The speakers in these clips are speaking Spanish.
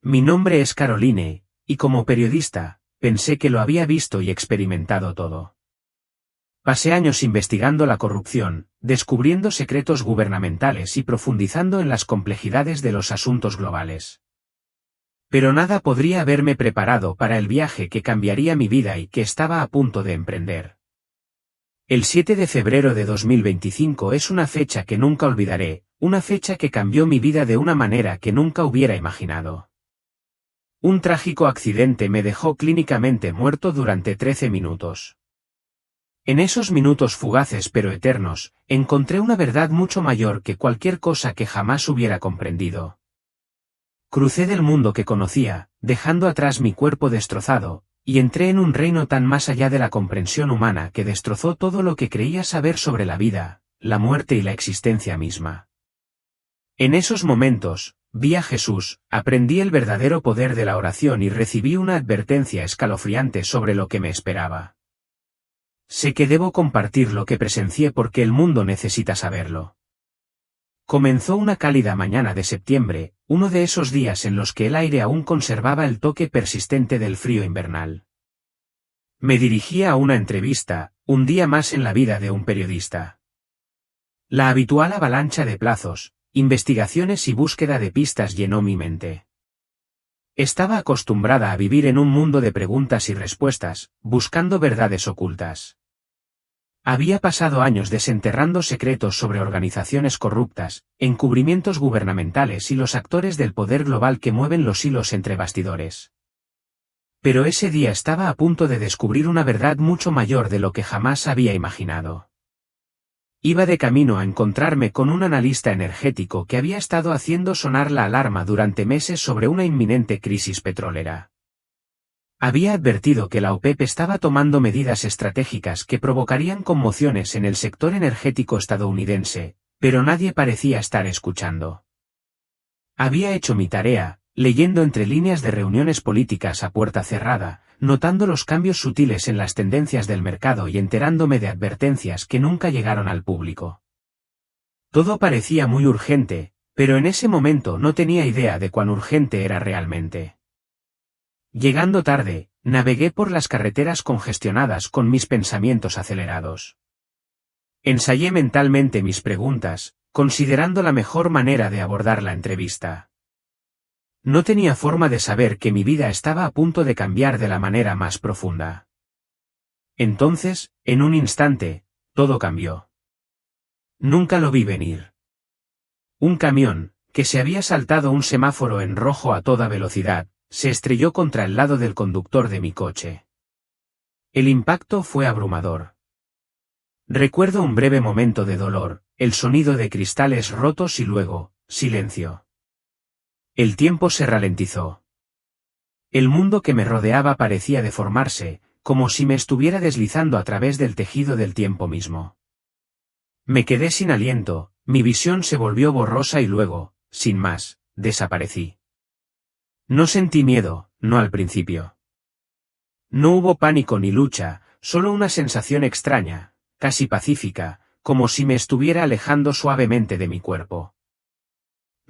Mi nombre es Caroline, y como periodista, pensé que lo había visto y experimentado todo. Pasé años investigando la corrupción, descubriendo secretos gubernamentales y profundizando en las complejidades de los asuntos globales. Pero nada podría haberme preparado para el viaje que cambiaría mi vida y que estaba a punto de emprender. El 7 de febrero de 2025 es una fecha que nunca olvidaré, una fecha que cambió mi vida de una manera que nunca hubiera imaginado. Un trágico accidente me dejó clínicamente muerto durante 13 minutos. En esos minutos fugaces pero eternos, encontré una verdad mucho mayor que cualquier cosa que jamás hubiera comprendido. Crucé del mundo que conocía, dejando atrás mi cuerpo destrozado, y entré en un reino tan más allá de la comprensión humana que destrozó todo lo que creía saber sobre la vida, la muerte y la existencia misma. En esos momentos, vi a Jesús, aprendí el verdadero poder de la oración y recibí una advertencia escalofriante sobre lo que me esperaba. Sé que debo compartir lo que presencié porque el mundo necesita saberlo. Comenzó una cálida mañana de septiembre, uno de esos días en los que el aire aún conservaba el toque persistente del frío invernal. Me dirigía a una entrevista, un día más en la vida de un periodista. La habitual avalancha de plazos, investigaciones y búsqueda de pistas llenó mi mente. Estaba acostumbrada a vivir en un mundo de preguntas y respuestas, buscando verdades ocultas. Había pasado años desenterrando secretos sobre organizaciones corruptas, encubrimientos gubernamentales y los actores del poder global que mueven los hilos entre bastidores. Pero ese día estaba a punto de descubrir una verdad mucho mayor de lo que jamás había imaginado. Iba de camino a encontrarme con un analista energético que había estado haciendo sonar la alarma durante meses sobre una inminente crisis petrolera. Había advertido que la OPEP estaba tomando medidas estratégicas que provocarían conmociones en el sector energético estadounidense, pero nadie parecía estar escuchando. Había hecho mi tarea, leyendo entre líneas de reuniones políticas a puerta cerrada, notando los cambios sutiles en las tendencias del mercado y enterándome de advertencias que nunca llegaron al público. Todo parecía muy urgente, pero en ese momento no tenía idea de cuán urgente era realmente. Llegando tarde, navegué por las carreteras congestionadas con mis pensamientos acelerados. Ensayé mentalmente mis preguntas, considerando la mejor manera de abordar la entrevista. No tenía forma de saber que mi vida estaba a punto de cambiar de la manera más profunda. Entonces, en un instante, todo cambió. Nunca lo vi venir. Un camión, que se había saltado un semáforo en rojo a toda velocidad, se estrelló contra el lado del conductor de mi coche. El impacto fue abrumador. Recuerdo un breve momento de dolor, el sonido de cristales rotos y luego, silencio. El tiempo se ralentizó. El mundo que me rodeaba parecía deformarse, como si me estuviera deslizando a través del tejido del tiempo mismo. Me quedé sin aliento, mi visión se volvió borrosa y luego, sin más, desaparecí. No sentí miedo, no al principio. No hubo pánico ni lucha, solo una sensación extraña, casi pacífica, como si me estuviera alejando suavemente de mi cuerpo.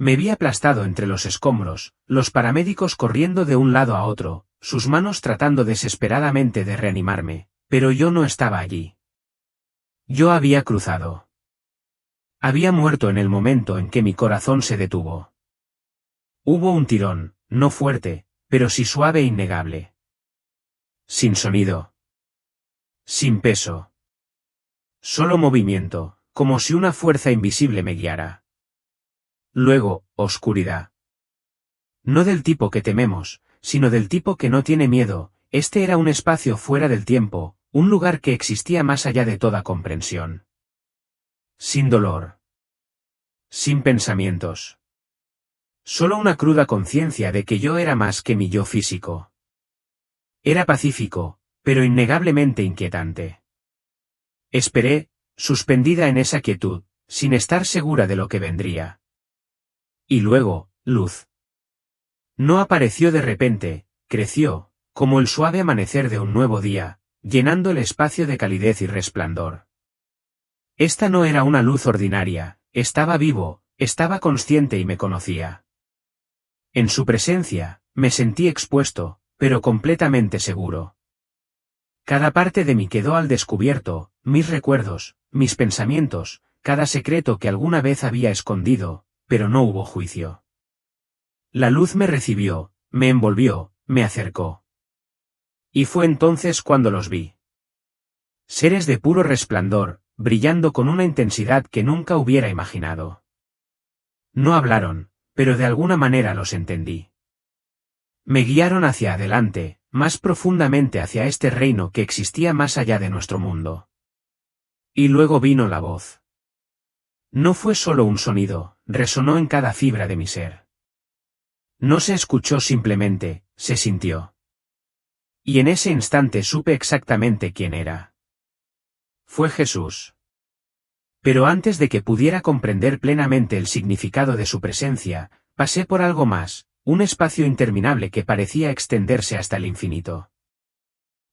Me vi aplastado entre los escombros, los paramédicos corriendo de un lado a otro, sus manos tratando desesperadamente de reanimarme, pero yo no estaba allí. Yo había cruzado. Había muerto en el momento en que mi corazón se detuvo. Hubo un tirón, no fuerte, pero sí suave e innegable. Sin sonido. Sin peso. Solo movimiento, como si una fuerza invisible me guiara. Luego, oscuridad. No del tipo que tememos, sino del tipo que no tiene miedo. Este era un espacio fuera del tiempo, un lugar que existía más allá de toda comprensión. Sin dolor. Sin pensamientos. Solo una cruda conciencia de que yo era más que mi yo físico. Era pacífico, pero innegablemente inquietante. Esperé, suspendida en esa quietud, sin estar segura de lo que vendría. Y luego, luz. No apareció de repente, creció, como el suave amanecer de un nuevo día, llenando el espacio de calidez y resplandor. Esta no era una luz ordinaria, estaba vivo, estaba consciente y me conocía. En su presencia, Me sentí expuesto, pero completamente seguro. Cada parte de mí quedó al descubierto, mis recuerdos, mis pensamientos, cada secreto que alguna vez había escondido, pero no hubo juicio. La luz me recibió, me envolvió, me acercó. Y fue entonces cuando los vi. Seres de puro resplandor, brillando con una intensidad que nunca hubiera imaginado. No hablaron, pero de alguna manera los entendí. Me guiaron hacia adelante, más profundamente hacia este reino que existía más allá de nuestro mundo. Y luego vino la voz. No fue solo un sonido, resonó en cada fibra de mi ser. No se escuchó simplemente, se sintió. Y en ese instante supe exactamente quién era. Fue Jesús. Pero antes de que pudiera comprender plenamente el significado de su presencia, pasé por algo más, un espacio interminable que parecía extenderse hasta el infinito.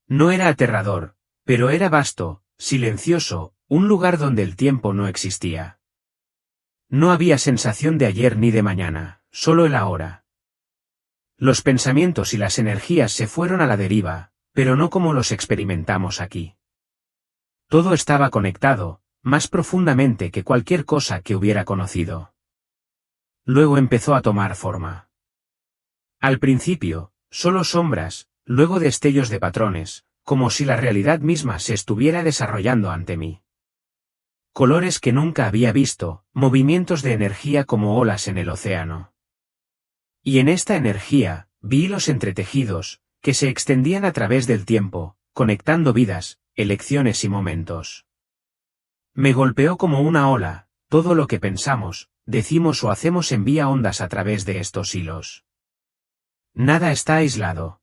No era aterrador, pero era vasto, silencioso, un lugar donde el tiempo no existía. No había sensación de ayer ni de mañana, solo el ahora. Los pensamientos y las energías se fueron a la deriva, pero no como los experimentamos aquí. Todo estaba conectado, más profundamente que cualquier cosa que hubiera conocido. Luego empezó a tomar forma. Al principio, solo sombras, luego destellos de patrones, como si la realidad misma se estuviera desarrollando ante mí. Colores que nunca había visto, movimientos de energía como olas en el océano. Y en esta energía, vi hilos entretejidos, que se extendían a través del tiempo, conectando vidas, elecciones y momentos. Me golpeó como una ola, todo lo que pensamos, decimos o hacemos envía ondas a través de estos hilos. Nada está aislado.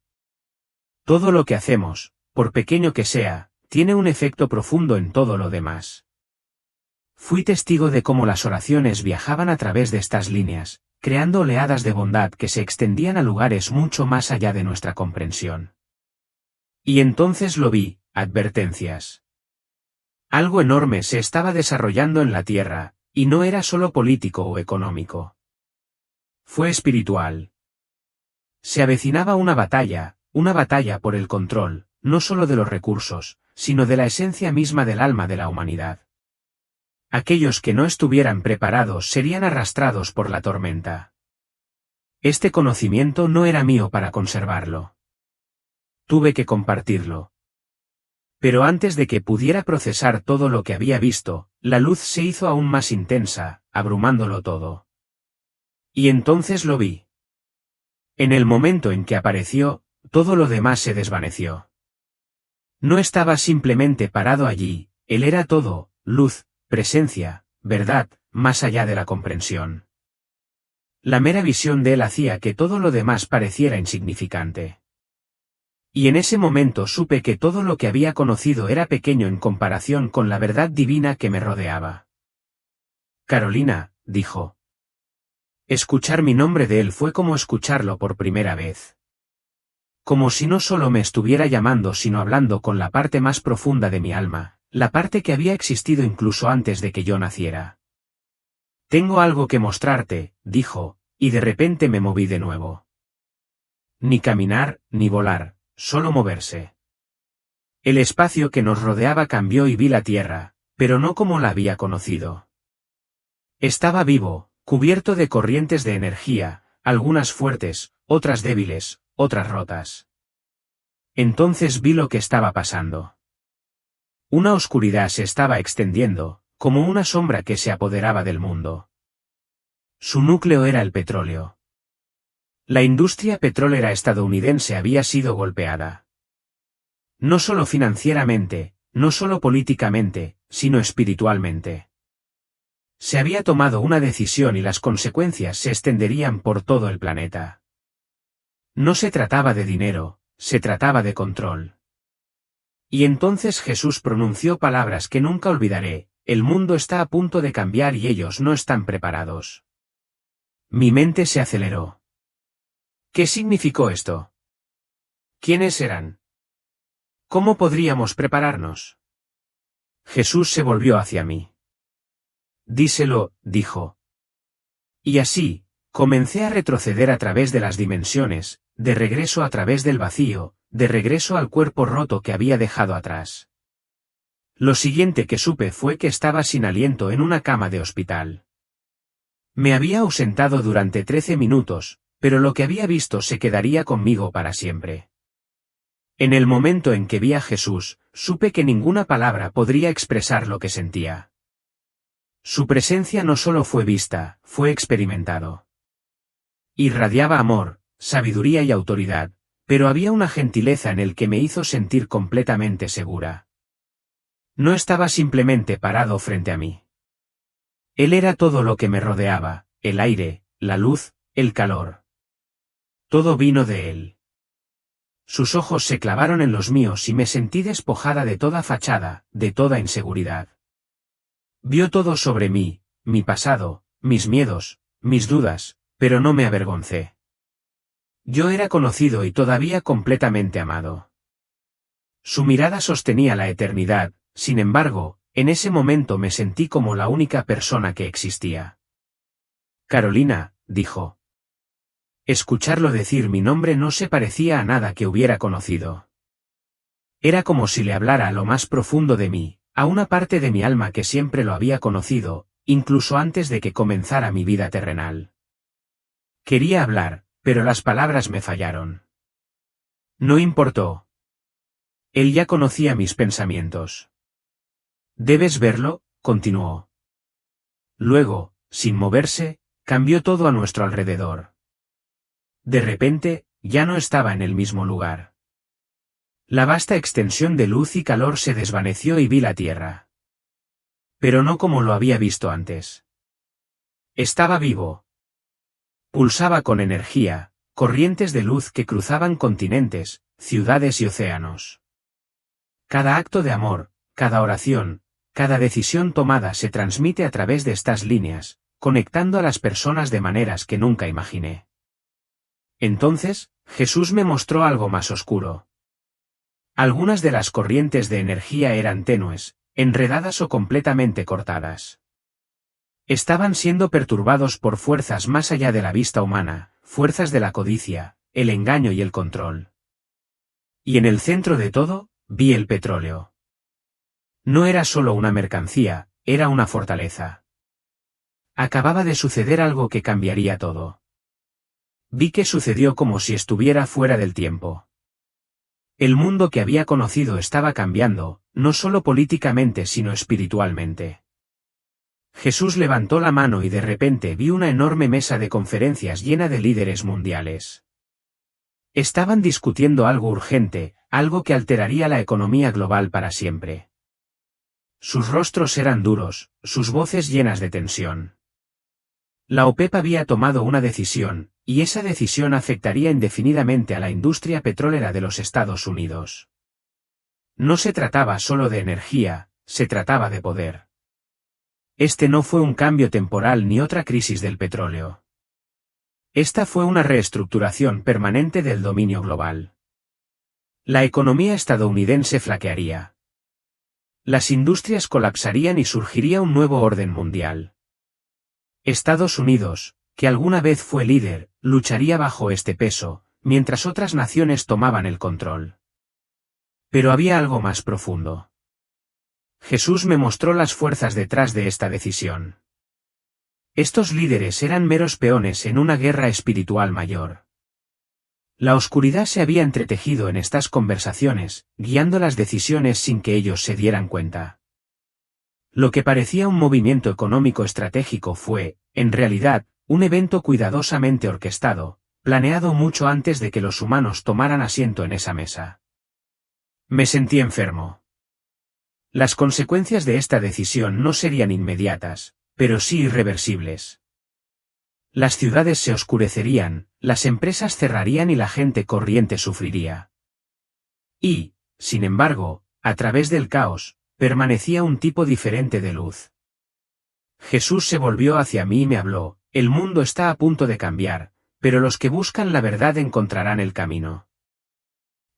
Todo lo que hacemos, por pequeño que sea, tiene un efecto profundo en todo lo demás. Fui testigo de cómo las oraciones viajaban a través de estas líneas, creando oleadas de bondad que se extendían a lugares mucho más allá de nuestra comprensión. Y entonces lo vi, advertencias. Algo enorme se estaba desarrollando en la tierra, y no era solo político o económico. Fue espiritual. Se avecinaba una batalla por el control, no solo de los recursos, sino de la esencia misma del alma de la humanidad. Aquellos que no estuvieran preparados serían arrastrados por la tormenta. Este conocimiento no era mío para conservarlo. Tuve que compartirlo. Pero antes de que pudiera procesar todo lo que había visto, la luz se hizo aún más intensa, abrumándolo todo. Y entonces lo vi. En el momento en que apareció, todo lo demás se desvaneció. No estaba simplemente parado allí, él era todo, luz, presencia, verdad, más allá de la comprensión. La mera visión de él hacía que todo lo demás pareciera insignificante. Y en ese momento supe que todo lo que había conocido era pequeño en comparación con la verdad divina que me rodeaba. Carolina, dijo. Escuchar mi nombre de él fue como escucharlo por primera vez. Como si no solo me estuviera llamando sino hablando con la parte más profunda de mi alma, la parte que había existido incluso antes de que yo naciera. Tengo algo que mostrarte, dijo, y de repente me moví de nuevo. Ni caminar, ni volar, solo moverse. El espacio que nos rodeaba cambió y vi la tierra, pero no como la había conocido. Estaba vivo, cubierto de corrientes de energía, algunas fuertes, otras débiles, otras rotas. Entonces vi lo que estaba pasando. Una oscuridad se estaba extendiendo, como una sombra que se apoderaba del mundo. Su núcleo era el petróleo. La industria petrolera estadounidense había sido golpeada. No solo financieramente, no solo políticamente, sino espiritualmente. Se había tomado una decisión y las consecuencias se extenderían por todo el planeta. No se trataba de dinero, se trataba de control. Y entonces Jesús pronunció palabras que nunca olvidaré: el mundo está a punto de cambiar y ellos no están preparados. Mi mente se aceleró. ¿Qué significó esto? ¿Quiénes eran? ¿Cómo podríamos prepararnos? Jesús se volvió hacia mí. Díselo, dijo. Y así, comencé a retroceder a través de las dimensiones, de regreso a través del vacío, de regreso al cuerpo roto que había dejado atrás. Lo siguiente que supe fue que estaba sin aliento en una cama de hospital. Me había ausentado durante 13 minutos, pero lo que había visto se quedaría conmigo para siempre. En el momento en que vi a Jesús, supe que ninguna palabra podría expresar lo que sentía. Su presencia no solo fue vista, fue experimentado. Irradiaba amor, sabiduría y autoridad, pero había una gentileza en él que me hizo sentir completamente segura. No estaba simplemente parado frente a mí. Él era todo lo que me rodeaba, el aire, la luz, el calor. Todo vino de él. Sus ojos se clavaron en los míos y me sentí despojada de toda fachada, de toda inseguridad. Vio todo sobre mí, mi pasado, mis miedos, mis dudas, pero no me avergoncé. Yo era conocido y todavía completamente amado. Su mirada sostenía la eternidad, sin embargo, en ese momento me sentí como la única persona que existía. Carolina, dijo. Escucharlo decir mi nombre no se parecía a nada que hubiera conocido. Era como si le hablara a lo más profundo de mí, a una parte de mi alma que siempre lo había conocido, incluso antes de que comenzara mi vida terrenal. Quería hablar, pero las palabras me fallaron. No importó. Él ya conocía mis pensamientos. «Debes verlo», continuó. Luego, sin moverse, cambió todo a nuestro alrededor. De repente, ya no estaba en el mismo lugar. La vasta extensión de luz y calor se desvaneció y vi la tierra. Pero no como lo había visto antes. Estaba vivo. Pulsaba con energía, corrientes de luz que cruzaban continentes, ciudades y océanos. Cada acto de amor, cada oración, cada decisión tomada se transmite a través de estas líneas, conectando a las personas de maneras que nunca imaginé. Entonces, Jesús me mostró algo más oscuro. Algunas de las corrientes de energía eran tenues, enredadas o completamente cortadas. Estaban siendo perturbados por fuerzas más allá de la vista humana, fuerzas de la codicia, el engaño y el control. Y en el centro de todo, vi el petróleo. No era solo una mercancía, era una fortaleza. Acababa de suceder algo que cambiaría todo. Vi que sucedió como si estuviera fuera del tiempo. El mundo que había conocido estaba cambiando, no solo políticamente sino espiritualmente. Jesús levantó la mano y de repente vi una enorme mesa de conferencias llena de líderes mundiales. Estaban discutiendo algo urgente, algo que alteraría la economía global para siempre. Sus rostros eran duros, sus voces llenas de tensión. La OPEP había tomado una decisión, y esa decisión afectaría indefinidamente a la industria petrolera de los Estados Unidos. No se trataba solo de energía, se trataba de poder. Este no fue un cambio temporal ni otra crisis del petróleo. Esta fue una reestructuración permanente del dominio global. La economía estadounidense flaquearía. Las industrias colapsarían y surgiría un nuevo orden mundial. Estados Unidos, que alguna vez fue líder, lucharía bajo este peso, mientras otras naciones tomaban el control. Pero había algo más profundo. Jesús me mostró las fuerzas detrás de esta decisión. Estos líderes eran meros peones en una guerra espiritual mayor. La oscuridad se había entretejido en estas conversaciones, guiando las decisiones sin que ellos se dieran cuenta. Lo que parecía un movimiento económico estratégico fue, en realidad, un evento cuidadosamente orquestado, planeado mucho antes de que los humanos tomaran asiento en esa mesa. Me sentí enfermo. Las consecuencias de esta decisión no serían inmediatas, pero sí irreversibles. Las ciudades se oscurecerían, las empresas cerrarían y la gente corriente sufriría. Y, sin embargo, a través del caos, permanecía un tipo diferente de luz. Jesús se volvió hacia mí y me habló: el mundo está a punto de cambiar, pero los que buscan la verdad encontrarán el camino.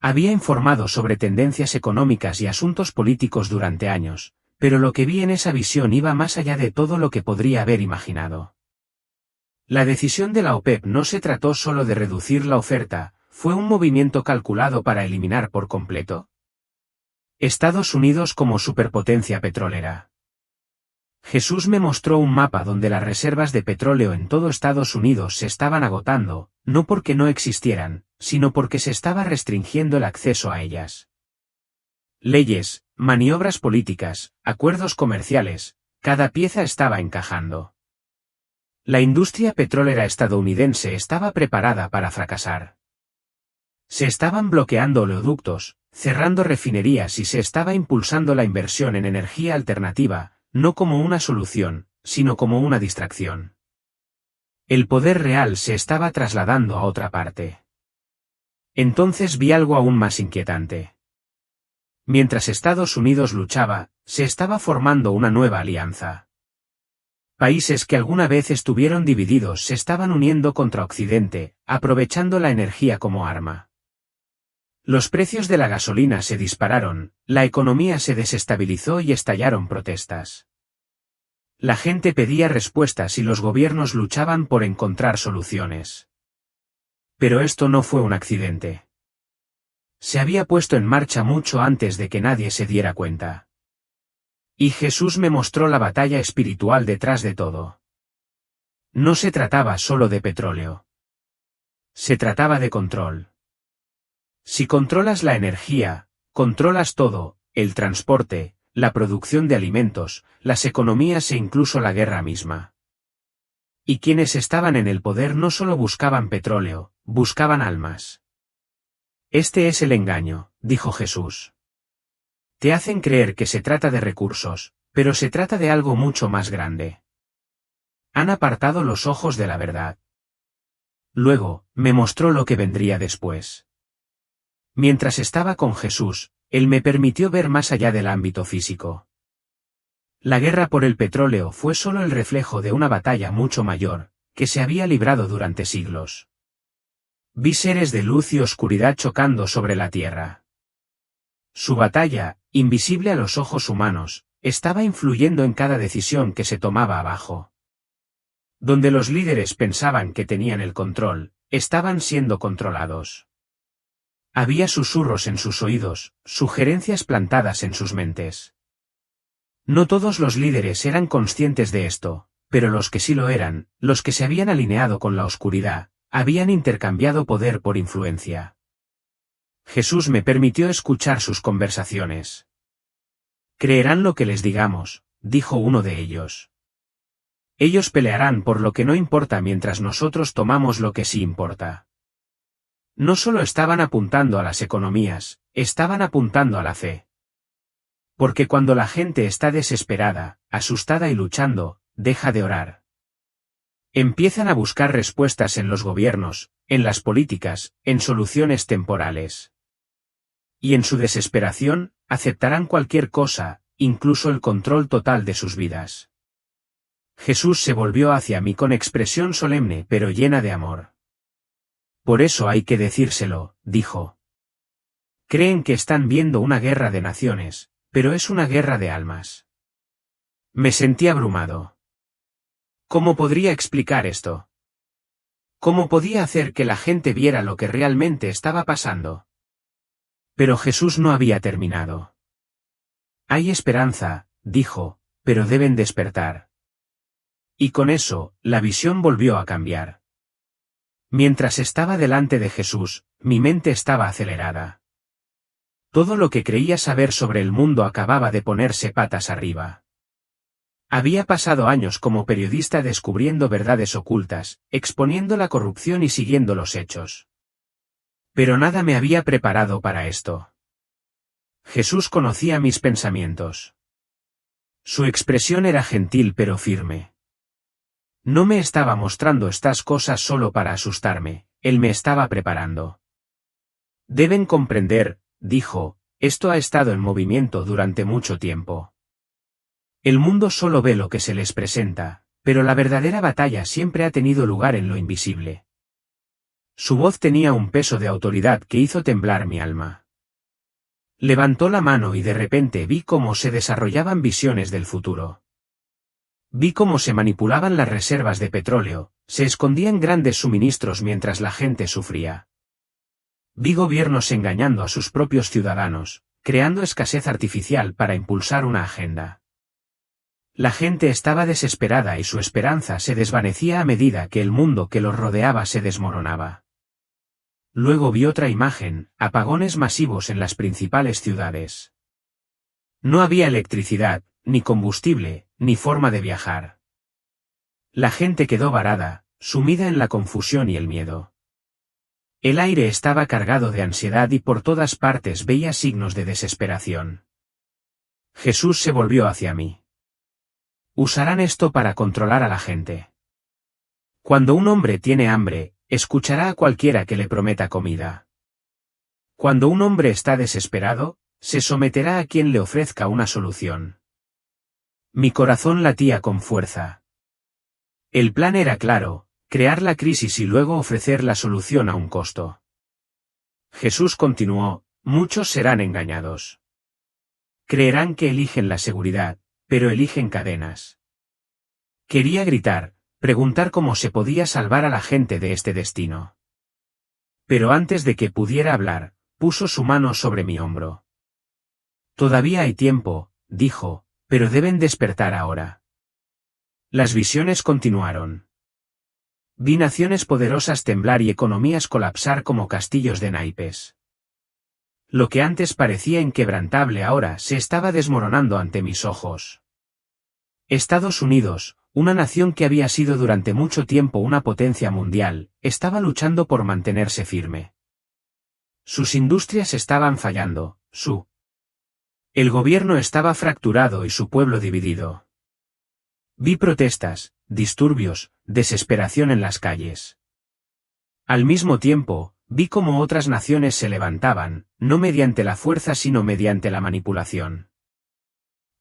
Había informado sobre tendencias económicas y asuntos políticos durante años, pero lo que vi en esa visión iba más allá de todo lo que podría haber imaginado. La decisión de la OPEP no se trató solo de reducir la oferta, ¿Fue un movimiento calculado para eliminar por completo Estados Unidos como superpotencia petrolera? Jesús me mostró un mapa donde las reservas de petróleo en todo Estados Unidos se estaban agotando, no porque no existieran, sino porque se estaba restringiendo el acceso a ellas. Leyes, maniobras políticas, acuerdos comerciales, cada pieza estaba encajando. La industria petrolera estadounidense estaba preparada para fracasar. Se estaban bloqueando oleoductos, cerrando refinerías y se estaba impulsando la inversión en energía alternativa, no como una solución, sino como una distracción. El poder real se estaba trasladando a otra parte. Entonces vi algo aún más inquietante. Mientras Estados Unidos luchaba, se estaba formando una nueva alianza. Países que alguna vez estuvieron divididos se estaban uniendo contra Occidente, aprovechando la energía como arma. Los precios de la gasolina se dispararon, la economía se desestabilizó y estallaron protestas. La gente pedía respuestas y los gobiernos luchaban por encontrar soluciones. Pero esto no fue un accidente. Se había puesto en marcha mucho antes de que nadie se diera cuenta. Y Jesús me mostró la batalla espiritual detrás de todo. No se trataba solo de petróleo. Se trataba de control. Si controlas la energía, controlas todo, el transporte, la producción de alimentos, las economías e incluso la guerra misma. Y quienes estaban en el poder no solo buscaban petróleo, buscaban almas. Este es el engaño, dijo Jesús. Te hacen creer que se trata de recursos, pero se trata de algo mucho más grande. Han apartado los ojos de la verdad. Luego, me mostró lo que vendría después. Mientras estaba con Jesús, Él me permitió ver más allá del ámbito físico. La guerra por el petróleo fue solo el reflejo de una batalla mucho mayor, que se había librado durante siglos. Vi seres de luz y oscuridad chocando sobre la tierra. Su batalla, invisible a los ojos humanos, estaba influyendo en cada decisión que se tomaba abajo. Donde los líderes pensaban que tenían el control, estaban siendo controlados. Había susurros en sus oídos, sugerencias plantadas en sus mentes. No todos los líderes eran conscientes de esto, pero los que sí lo eran, los que se habían alineado con la oscuridad, habían intercambiado poder por influencia. Jesús me permitió escuchar sus conversaciones. Creerán lo que les digamos, dijo uno de ellos. Ellos pelearán por lo que no importa mientras nosotros tomamos lo que sí importa. No solo estaban apuntando a las economías, estaban apuntando a la fe. Porque cuando la gente está desesperada, asustada y luchando, deja de orar. Empiezan a buscar respuestas en los gobiernos, en las políticas, en soluciones temporales. Y en su desesperación, aceptarán cualquier cosa, incluso el control total de sus vidas. Jesús se volvió hacia mí con expresión solemne pero llena de amor. Por eso hay que decírselo, dijo. Creen que están viendo una guerra de naciones, pero es una guerra de almas. Me sentí abrumado. ¿Cómo podría explicar esto? ¿Cómo podía hacer que la gente viera lo que realmente estaba pasando? Pero Jesús no había terminado. Hay esperanza, dijo, pero deben despertar. Y con eso, la visión volvió a cambiar. Mientras estaba delante de Jesús, mi mente estaba acelerada. Todo lo que creía saber sobre el mundo acababa de ponerse patas arriba. Había pasado años como periodista descubriendo verdades ocultas, exponiendo la corrupción y siguiendo los hechos. Pero nada me había preparado para esto. Jesús conocía mis pensamientos. Su expresión era gentil pero firme. No me estaba mostrando estas cosas solo para asustarme, Él me estaba preparando. Deben comprender, dijo, esto ha estado en movimiento durante mucho tiempo. El mundo solo ve lo que se les presenta, pero la verdadera batalla siempre ha tenido lugar en lo invisible. Su voz tenía un peso de autoridad que hizo temblar mi alma. Levantó la mano y de repente vi cómo se desarrollaban visiones del futuro. Vi cómo se manipulaban las reservas de petróleo, se escondían grandes suministros mientras la gente sufría. Vi gobiernos engañando a sus propios ciudadanos, creando escasez artificial para impulsar una agenda. La gente estaba desesperada y su esperanza se desvanecía a medida que el mundo que los rodeaba se desmoronaba. Luego vi otra imagen, apagones masivos en las principales ciudades. No había electricidad, ni combustible, ni forma de viajar. La gente quedó varada, sumida en la confusión y el miedo. El aire estaba cargado de ansiedad y por todas partes veía signos de desesperación. Jesús se volvió hacia mí. Usarán esto para controlar a la gente. Cuando un hombre tiene hambre, escuchará a cualquiera que le prometa comida. Cuando un hombre está desesperado, se someterá a quien le ofrezca una solución. Mi corazón latía con fuerza. El plan era claro, crear la crisis y luego ofrecer la solución a un costo. Jesús continuó, muchos serán engañados. Creerán que eligen la seguridad, pero eligen cadenas. Quería gritar, preguntar cómo se podía salvar a la gente de este destino. Pero antes de que pudiera hablar, puso su mano sobre mi hombro. Todavía hay tiempo, dijo, pero deben despertar ahora. Las visiones continuaron. Vi naciones poderosas temblar y economías colapsar como castillos de naipes. Lo que antes parecía inquebrantable ahora se estaba desmoronando ante mis ojos. Estados Unidos, una nación que había sido durante mucho tiempo una potencia mundial, estaba luchando por mantenerse firme. Sus industrias estaban fallando, el gobierno estaba fracturado y su pueblo dividido. Vi protestas, disturbios, desesperación en las calles. Al mismo tiempo, vi cómo otras naciones se levantaban, no mediante la fuerza sino mediante la manipulación.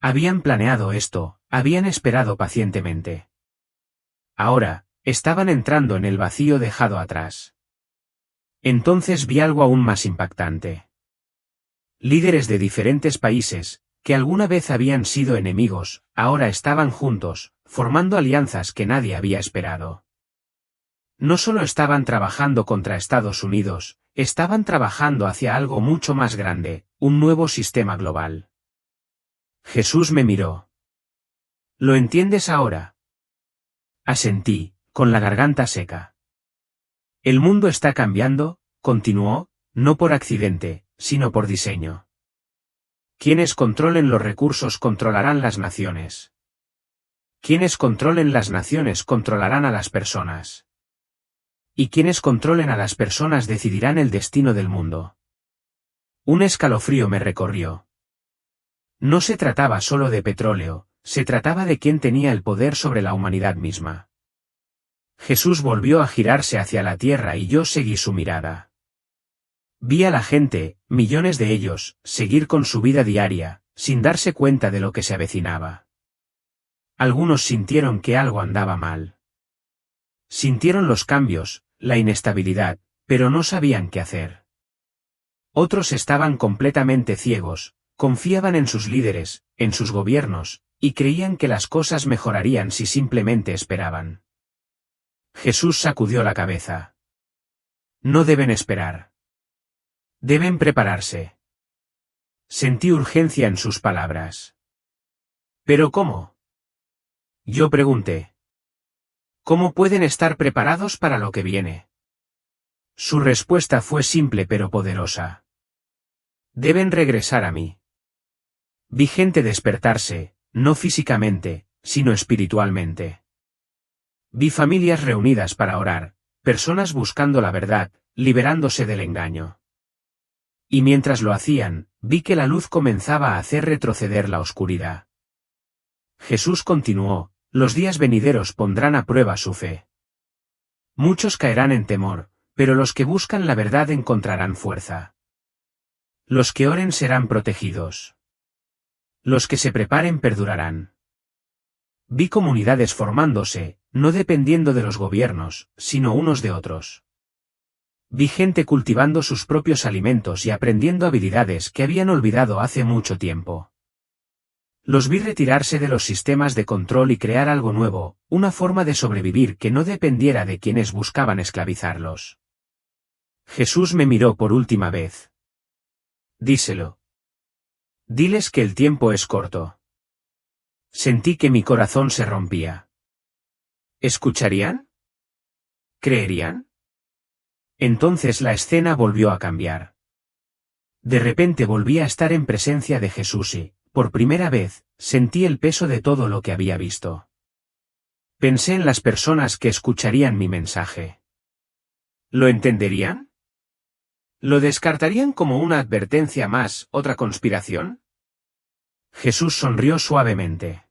Habían planeado esto, habían esperado pacientemente. Ahora, estaban entrando en el vacío dejado atrás. Entonces vi algo aún más impactante. Líderes de diferentes países, que alguna vez habían sido enemigos, ahora estaban juntos, formando alianzas que nadie había esperado. No solo estaban trabajando contra Estados Unidos, estaban trabajando hacia algo mucho más grande, un nuevo sistema global. Jesús me miró. ¿Lo entiendes ahora? Asentí, con la garganta seca. El mundo está cambiando, continuó, no por accidente, sino por diseño. Quienes controlen los recursos controlarán las naciones. Quienes controlen las naciones controlarán a las personas. Y quienes controlen a las personas decidirán el destino del mundo. Un escalofrío me recorrió. No se trataba solo de petróleo, se trataba de quién tenía el poder sobre la humanidad misma. Jesús volvió a girarse hacia la tierra y yo seguí su mirada. Vi a la gente, millones de ellos, seguir con su vida diaria, sin darse cuenta de lo que se avecinaba. Algunos sintieron que algo andaba mal. Sintieron los cambios, la inestabilidad, pero no sabían qué hacer. Otros estaban completamente ciegos, confiaban en sus líderes, en sus gobiernos, y creían que las cosas mejorarían si simplemente esperaban. Jesús sacudió la cabeza. No deben esperar. Deben prepararse. Sentí urgencia en sus palabras. ¿Pero cómo? Yo pregunté. ¿Cómo pueden estar preparados para lo que viene? Su respuesta fue simple pero poderosa. Deben regresar a mí. Vi gente despertarse, no físicamente, sino espiritualmente. Vi familias reunidas para orar, personas buscando la verdad, liberándose del engaño. Y mientras lo hacían, vi que la luz comenzaba a hacer retroceder la oscuridad. Jesús continuó, los días venideros pondrán a prueba su fe. Muchos caerán en temor, pero los que buscan la verdad encontrarán fuerza. Los que oren serán protegidos. Los que se preparen perdurarán. Vi comunidades formándose, no dependiendo de los gobiernos, sino unos de otros. Vi gente cultivando sus propios alimentos y aprendiendo habilidades que habían olvidado hace mucho tiempo. Los vi retirarse de los sistemas de control y crear algo nuevo, una forma de sobrevivir que no dependiera de quienes buscaban esclavizarlos. Jesús me miró por última vez. Díselo. Diles que el tiempo es corto. Sentí que mi corazón se rompía. ¿Escucharían? ¿Creerían? Entonces la escena volvió a cambiar. De repente volví a estar en presencia de Jesús y, por primera vez, sentí el peso de todo lo que había visto. Pensé en las personas que escucharían mi mensaje. ¿Lo entenderían? ¿Lo descartarían como una advertencia más, otra conspiración? Jesús sonrió suavemente.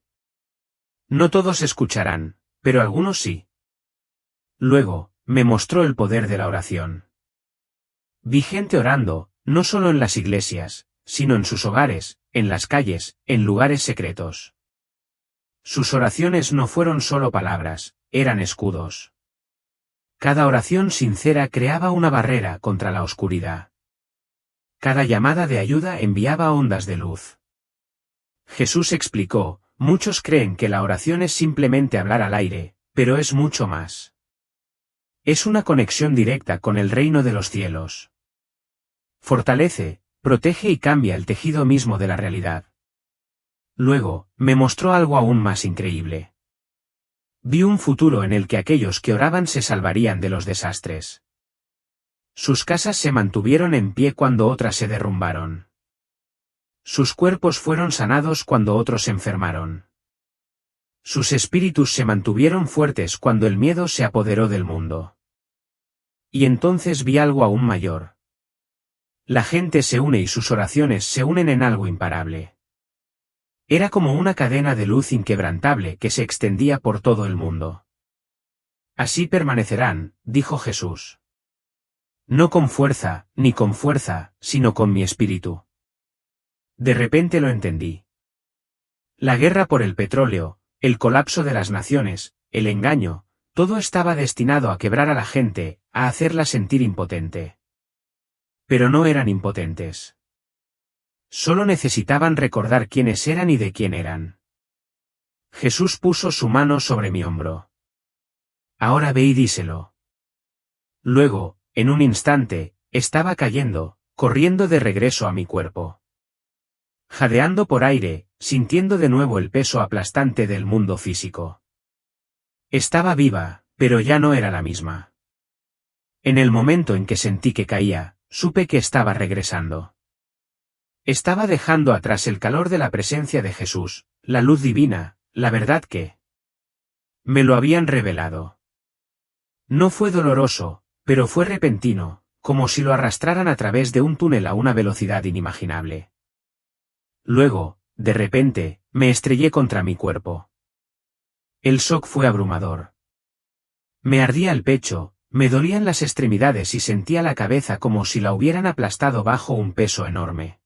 No todos escucharán, pero algunos sí. Luego, me mostró el poder de la oración. Vi gente orando, no solo en las iglesias, sino en sus hogares, en las calles, en lugares secretos. Sus oraciones no fueron solo palabras, eran escudos. Cada oración sincera creaba una barrera contra la oscuridad. Cada llamada de ayuda enviaba ondas de luz. Jesús explicó, muchos creen que la oración es simplemente hablar al aire, pero es mucho más. Es una conexión directa con el reino de los cielos. Fortalece, protege y cambia el tejido mismo de la realidad. Luego, me mostró algo aún más increíble. Vi un futuro en el que aquellos que oraban se salvarían de los desastres. Sus casas se mantuvieron en pie cuando otras se derrumbaron. Sus cuerpos fueron sanados cuando otros se enfermaron. Sus espíritus se mantuvieron fuertes cuando el miedo se apoderó del mundo. Y entonces vi algo aún mayor. La gente se une y sus oraciones se unen en algo imparable. Era como una cadena de luz inquebrantable que se extendía por todo el mundo. Así permanecerán, dijo Jesús. No con fuerza, ni con fuerza, sino con mi espíritu. De repente lo entendí. La guerra por el petróleo, el colapso de las naciones, el engaño, todo estaba destinado a quebrar a la gente, a hacerla sentir impotente. Pero no eran impotentes. Solo necesitaban recordar quiénes eran y de quién eran. Jesús puso su mano sobre mi hombro. Ahora ve y díselo. Luego, en un instante, estaba cayendo, corriendo de regreso a mi cuerpo. Jadeando por aire, sintiendo de nuevo el peso aplastante del mundo físico. Estaba viva, pero ya no era la misma. En el momento en que sentí que caía, supe que estaba regresando. Estaba dejando atrás el calor de la presencia de Jesús, la luz divina, la verdad que me lo habían revelado. No fue doloroso, pero fue repentino, como si lo arrastraran a través de un túnel a una velocidad inimaginable. Luego, de repente, me estrellé contra mi cuerpo. El shock fue abrumador. Me ardía el pecho, me dolían las extremidades y sentía la cabeza como si la hubieran aplastado bajo un peso enorme.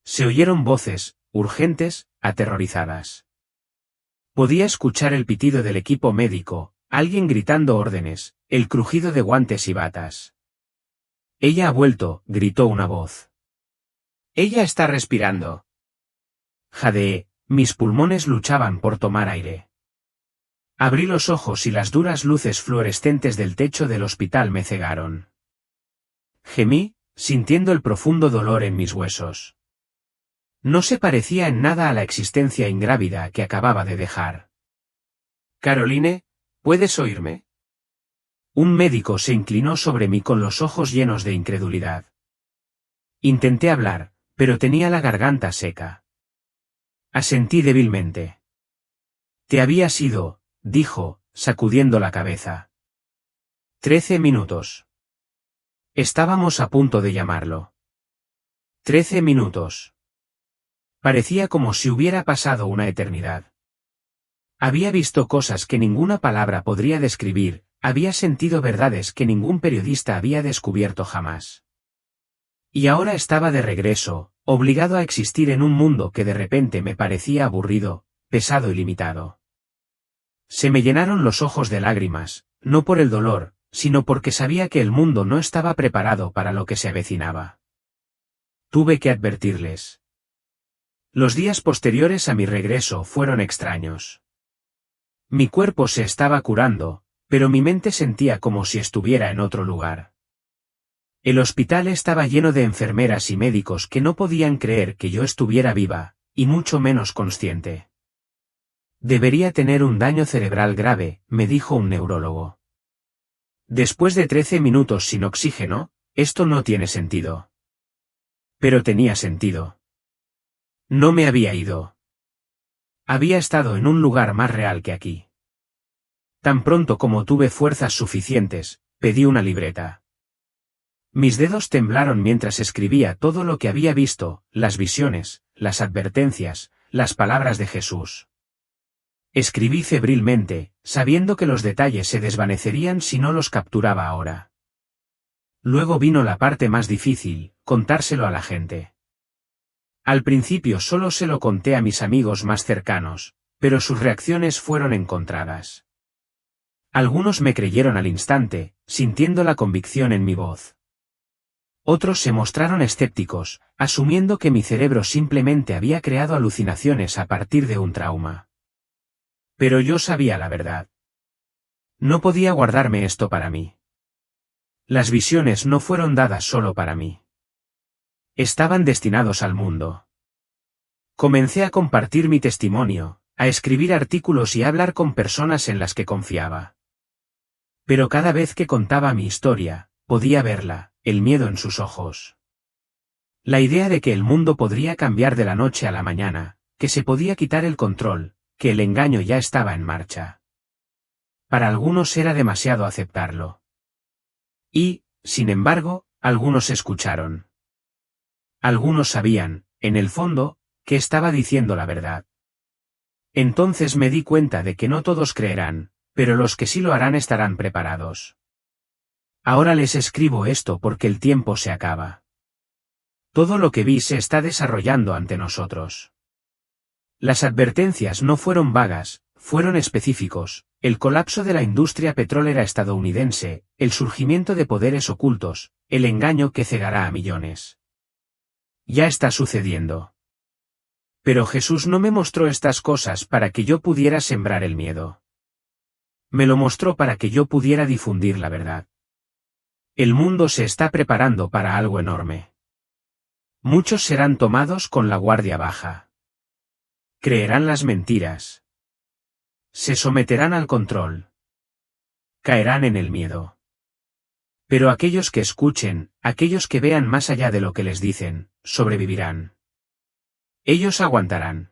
Se oyeron voces, urgentes, aterrorizadas. Podía escuchar el pitido del equipo médico, alguien gritando órdenes, el crujido de guantes y batas. Ella ha vuelto, gritó una voz. Ella está respirando. Jadeé, mis pulmones luchaban por tomar aire. Abrí los ojos y las duras luces fluorescentes del techo del hospital me cegaron. Gemí, sintiendo el profundo dolor en mis huesos. No se parecía en nada a la existencia ingrávida que acababa de dejar. Caroline, ¿puedes oírme? Un médico se inclinó sobre mí con los ojos llenos de incredulidad. Intenté hablar, pero tenía la garganta seca. Asentí débilmente. Te habías ido, dijo, sacudiendo la cabeza. 13 minutos. Estábamos a punto de llamarlo. 13 minutos. Parecía como si hubiera pasado una eternidad. Había visto cosas que ninguna palabra podría describir, había sentido verdades que ningún periodista había descubierto jamás. Y ahora estaba de regreso, obligado a existir en un mundo que de repente me parecía aburrido, pesado y limitado. Se me llenaron los ojos de lágrimas, no por el dolor, sino porque sabía que el mundo no estaba preparado para lo que se avecinaba. Tuve que advertirles. Los días posteriores a mi regreso fueron extraños. Mi cuerpo se estaba curando, pero mi mente sentía como si estuviera en otro lugar. El hospital estaba lleno de enfermeras y médicos que no podían creer que yo estuviera viva, y mucho menos consciente. Debería tener un daño cerebral grave, me dijo un neurólogo. Después de 13 minutos sin oxígeno, esto no tiene sentido. Pero tenía sentido. No me había ido. Había estado en un lugar más real que aquí. Tan pronto como tuve fuerzas suficientes, pedí una libreta. Mis dedos temblaron mientras escribía todo lo que había visto, las visiones, las advertencias, las palabras de Jesús. Escribí febrilmente, sabiendo que los detalles se desvanecerían si no los capturaba ahora. Luego vino la parte más difícil, contárselo a la gente. Al principio solo se lo conté a mis amigos más cercanos, pero sus reacciones fueron encontradas. Algunos me creyeron al instante, sintiendo la convicción en mi voz. Otros se mostraron escépticos, asumiendo que mi cerebro simplemente había creado alucinaciones a partir de un trauma. Pero yo sabía la verdad. No podía guardarme esto para mí. Las visiones no fueron dadas solo para mí. Estaban destinados al mundo. Comencé a compartir mi testimonio, a escribir artículos y a hablar con personas en las que confiaba. Pero cada vez que contaba mi historia, podía verla, el miedo en sus ojos. La idea de que el mundo podría cambiar de la noche a la mañana, que se podía quitar el control, que el engaño ya estaba en marcha. Para algunos era demasiado aceptarlo. Y, sin embargo, algunos escucharon. Algunos sabían, en el fondo, que estaba diciendo la verdad. Entonces me di cuenta de que no todos creerán, pero los que sí lo harán estarán preparados. Ahora les escribo esto porque el tiempo se acaba. Todo lo que vi se está desarrollando ante nosotros. Las advertencias no fueron vagas, fueron específicos: el colapso de la industria petrolera estadounidense, el surgimiento de poderes ocultos, el engaño que cegará a millones. Ya está sucediendo. Pero Jesús no me mostró estas cosas para que yo pudiera sembrar el miedo. Me lo mostró para que yo pudiera difundir la verdad. El mundo se está preparando para algo enorme. Muchos serán tomados con la guardia baja. Creerán las mentiras. Se someterán al control. Caerán en el miedo. Pero aquellos que escuchen, aquellos que vean más allá de lo que les dicen, sobrevivirán. Ellos aguantarán.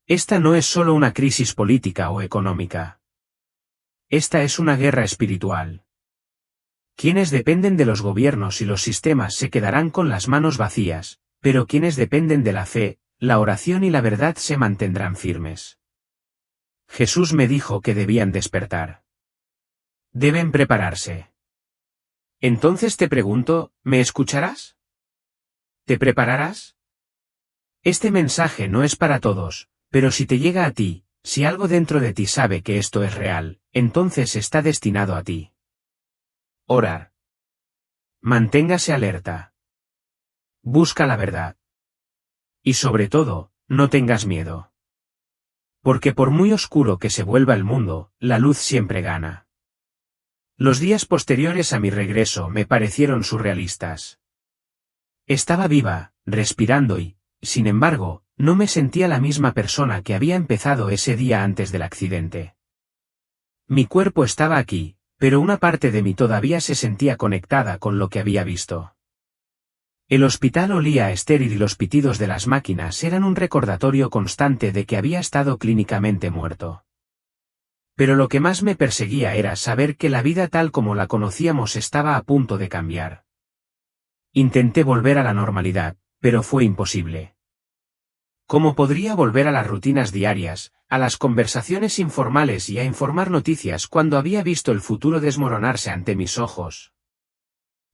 Esta no es solo una crisis política o económica. Esta es una guerra espiritual. Quienes dependen de los gobiernos y los sistemas se quedarán con las manos vacías, pero quienes dependen de la fe, la oración y la verdad se mantendrán firmes. Jesús me dijo que debían despertar. Deben prepararse. Entonces te pregunto, ¿me escucharás? ¿Te prepararás? Este mensaje no es para todos, pero si te llega a ti, si algo dentro de ti sabe que esto es real, entonces está destinado a ti. Orar. Manténgase alerta. Busca la verdad. Y sobre todo, no tengas miedo. Porque por muy oscuro que se vuelva el mundo, la luz siempre gana. Los días posteriores a mi regreso me parecieron surrealistas. Estaba viva, respirando y, sin embargo, no me sentía la misma persona que había empezado ese día antes del accidente. Mi cuerpo estaba aquí, pero una parte de mí todavía se sentía conectada con lo que había visto. El hospital olía a estéril y los pitidos de las máquinas eran un recordatorio constante de que había estado clínicamente muerto. Pero lo que más me perseguía era saber que la vida tal como la conocíamos estaba a punto de cambiar. Intenté volver a la normalidad, pero fue imposible. ¿Cómo podría volver a las rutinas diarias, a las conversaciones informales y a informar noticias cuando había visto el futuro desmoronarse ante mis ojos?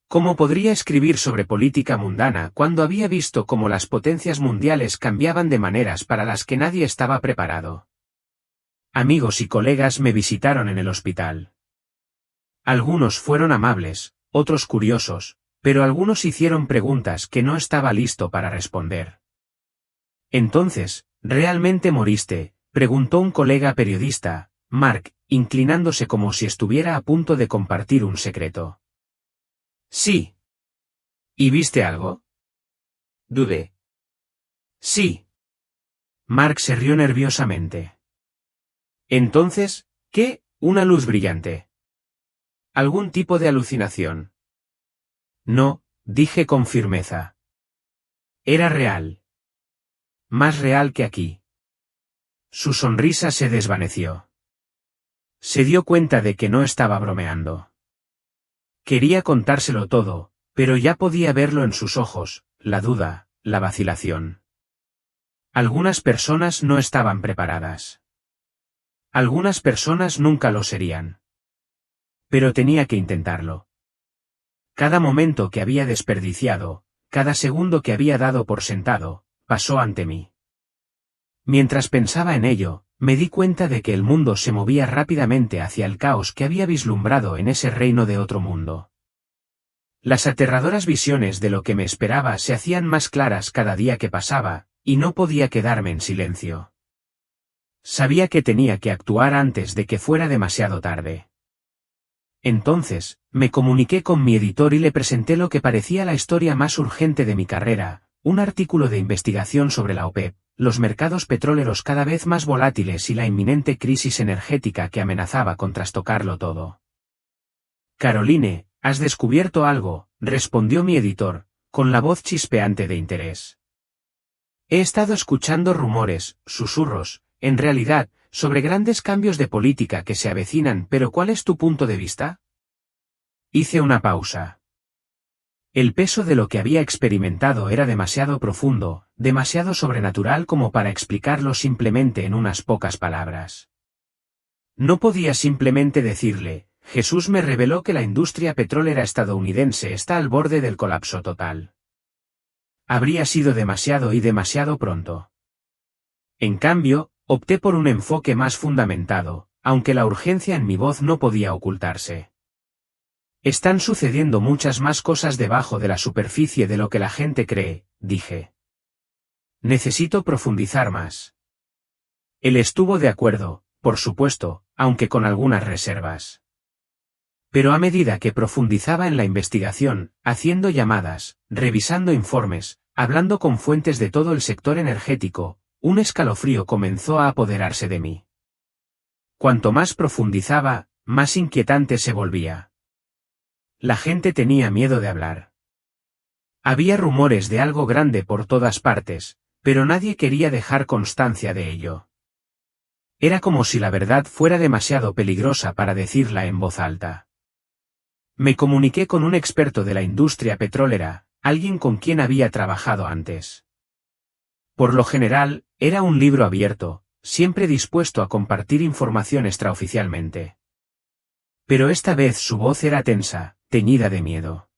¿Cómo podría escribir sobre política mundana cuando había visto cómo las potencias mundiales cambiaban de maneras para las que nadie estaba preparado? Amigos y colegas me visitaron en el hospital. Algunos fueron amables, otros curiosos, pero algunos hicieron preguntas que no estaba listo para responder. Entonces, ¿realmente moriste?, preguntó un colega periodista, Mark, inclinándose como si estuviera a punto de compartir un secreto. Sí, ¿Y viste algo? Dudé. Sí. Mark se rió nerviosamente. Entonces, ¿qué? Una luz brillante. ¿Algún tipo de alucinación? No, dije con firmeza. Era real. Más real que aquí. Su sonrisa se desvaneció. Se dio cuenta de que no estaba bromeando. Quería contárselo todo, pero ya podía verlo en sus ojos, la duda, la vacilación. Algunas personas no estaban preparadas. Algunas personas nunca lo serían. Pero tenía que intentarlo. Cada momento que había desperdiciado, cada segundo que había dado por sentado, pasó ante mí. Mientras pensaba en ello, me di cuenta de que el mundo se movía rápidamente hacia el caos que había vislumbrado en ese reino de otro mundo. Las aterradoras visiones de lo que me esperaba se hacían más claras cada día que pasaba, y no podía quedarme en silencio. Sabía que tenía que actuar antes de que fuera demasiado tarde. Entonces, me comuniqué con mi editor y le presenté lo que parecía la historia más urgente de mi carrera, un artículo de investigación sobre la OPEP, los mercados petroleros cada vez más volátiles y la inminente crisis energética que amenazaba con trastocarlo todo. Caroline, has descubierto algo, respondió mi editor, con la voz chispeante de interés. He estado escuchando rumores, susurros, en realidad, sobre grandes cambios de política que se avecinan, pero ¿cuál es tu punto de vista? Hice una pausa. El peso de lo que había experimentado era demasiado profundo, demasiado sobrenatural como para explicarlo simplemente en unas pocas palabras. No podía simplemente decirle, Jesús me reveló que la industria petrolera estadounidense está al borde del colapso total. Habría sido demasiado y demasiado pronto. En cambio, opté por un enfoque más fundamentado, aunque la urgencia en mi voz no podía ocultarse. Están sucediendo muchas más cosas debajo de la superficie de lo que la gente cree, dije. Necesito profundizar más. Él estuvo de acuerdo, por supuesto, aunque con algunas reservas. Pero a medida que profundizaba en la investigación, haciendo llamadas, revisando informes, hablando con fuentes de todo el sector energético, un escalofrío comenzó a apoderarse de mí. Cuanto más profundizaba, más inquietante se volvía. La gente tenía miedo de hablar. Había rumores de algo grande por todas partes, pero nadie quería dejar constancia de ello. Era como si la verdad fuera demasiado peligrosa para decirla en voz alta. Me comuniqué con un experto de la industria petrolera, alguien con quien había trabajado antes. Por lo general, era un libro abierto, siempre dispuesto a compartir información extraoficialmente. Pero esta vez su voz era tensa, teñida de miedo.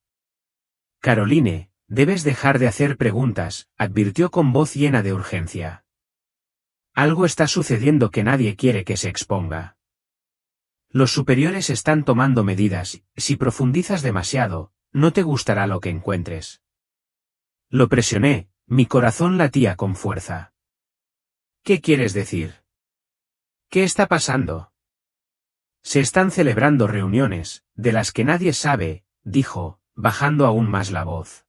Caroline, debes dejar de hacer preguntas, advirtió con voz llena de urgencia. Algo está sucediendo que nadie quiere que se exponga. Los superiores están tomando medidas, si profundizas demasiado, no te gustará lo que encuentres. Lo presioné, mi corazón latía con fuerza. ¿Qué quieres decir? ¿Qué está pasando? Se están celebrando reuniones, de las que nadie sabe, dijo, bajando aún más la voz.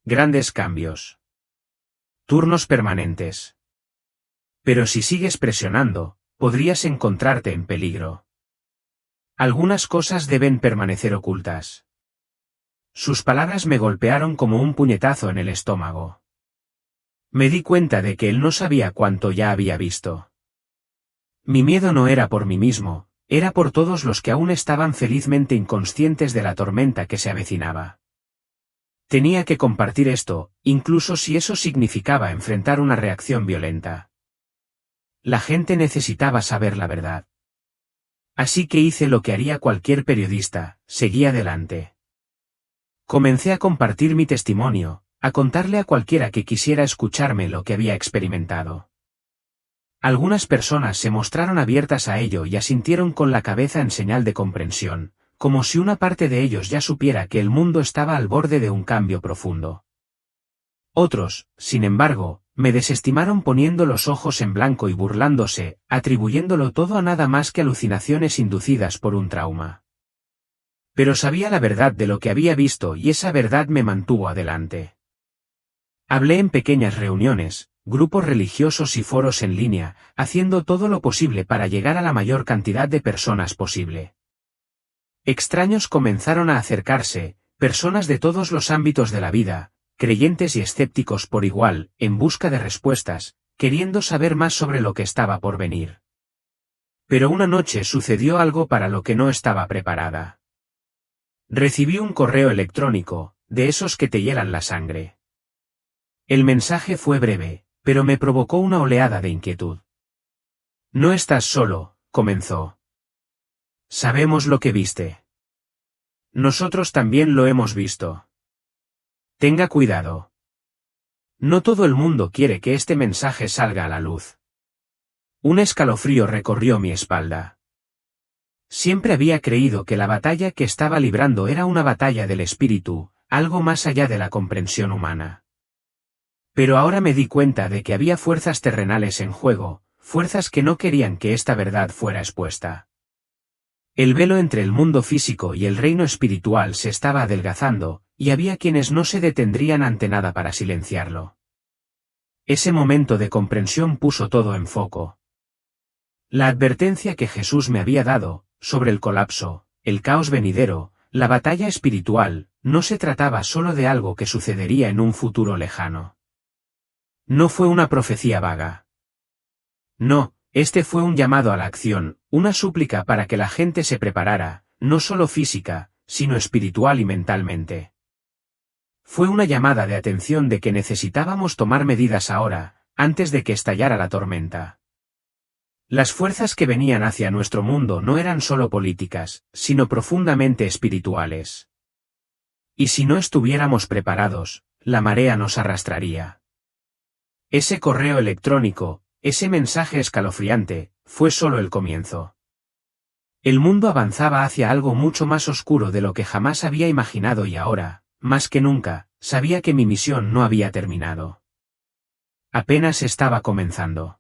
Grandes cambios. Turnos permanentes. Pero si sigues presionando, podrías encontrarte en peligro. Algunas cosas deben permanecer ocultas. Sus palabras me golpearon como un puñetazo en el estómago. Me di cuenta de que él no sabía cuánto ya había visto. Mi miedo no era por mí mismo, era por todos los que aún estaban felizmente inconscientes de la tormenta que se avecinaba. Tenía que compartir esto, incluso si eso significaba enfrentar una reacción violenta. La gente necesitaba saber la verdad. Así que hice lo que haría cualquier periodista, seguí adelante. Comencé a compartir mi testimonio, a contarle a cualquiera que quisiera escucharme lo que había experimentado. Algunas personas se mostraron abiertas a ello y asintieron con la cabeza en señal de comprensión, como si una parte de ellos ya supiera que el mundo estaba al borde de un cambio profundo. Otros, sin embargo, me desestimaron poniendo los ojos en blanco y burlándose, atribuyéndolo todo a nada más que alucinaciones inducidas por un trauma. Pero sabía la verdad de lo que había visto y esa verdad me mantuvo adelante. Hablé en pequeñas reuniones, grupos religiosos y foros en línea, haciendo todo lo posible para llegar a la mayor cantidad de personas posible. Extraños comenzaron a acercarse, personas de todos los ámbitos de la vida, creyentes y escépticos por igual, en busca de respuestas, queriendo saber más sobre lo que estaba por venir. Pero una noche sucedió algo para lo que no estaba preparada. Recibí un correo electrónico, de esos que te hielan la sangre. El mensaje fue breve, pero me provocó una oleada de inquietud. No estás solo, comenzó. Sabemos lo que viste. Nosotros también lo hemos visto. Tenga cuidado. No todo el mundo quiere que este mensaje salga a la luz. Un escalofrío recorrió mi espalda. Siempre había creído que la batalla que estaba librando era una batalla del espíritu, algo más allá de la comprensión humana. Pero ahora me di cuenta de que había fuerzas terrenales en juego, fuerzas que no querían que esta verdad fuera expuesta. El velo entre el mundo físico y el reino espiritual se estaba adelgazando, y había quienes no se detendrían ante nada para silenciarlo. Ese momento de comprensión puso todo en foco. La advertencia que Jesús me había dado, sobre el colapso, el caos venidero, la batalla espiritual, no se trataba solo de algo que sucedería en un futuro lejano. No fue una profecía vaga. No, este fue un llamado a la acción, una súplica para que la gente se preparara, no solo física, sino espiritual y mentalmente. Fue una llamada de atención de que necesitábamos tomar medidas ahora, antes de que estallara la tormenta. Las fuerzas que venían hacia nuestro mundo no eran solo políticas, sino profundamente espirituales. Y si no estuviéramos preparados, la marea nos arrastraría. Ese correo electrónico, ese mensaje escalofriante, fue solo el comienzo. El mundo avanzaba hacia algo mucho más oscuro de lo que jamás había imaginado y ahora, más que nunca, sabía que mi misión no había terminado. Apenas estaba comenzando.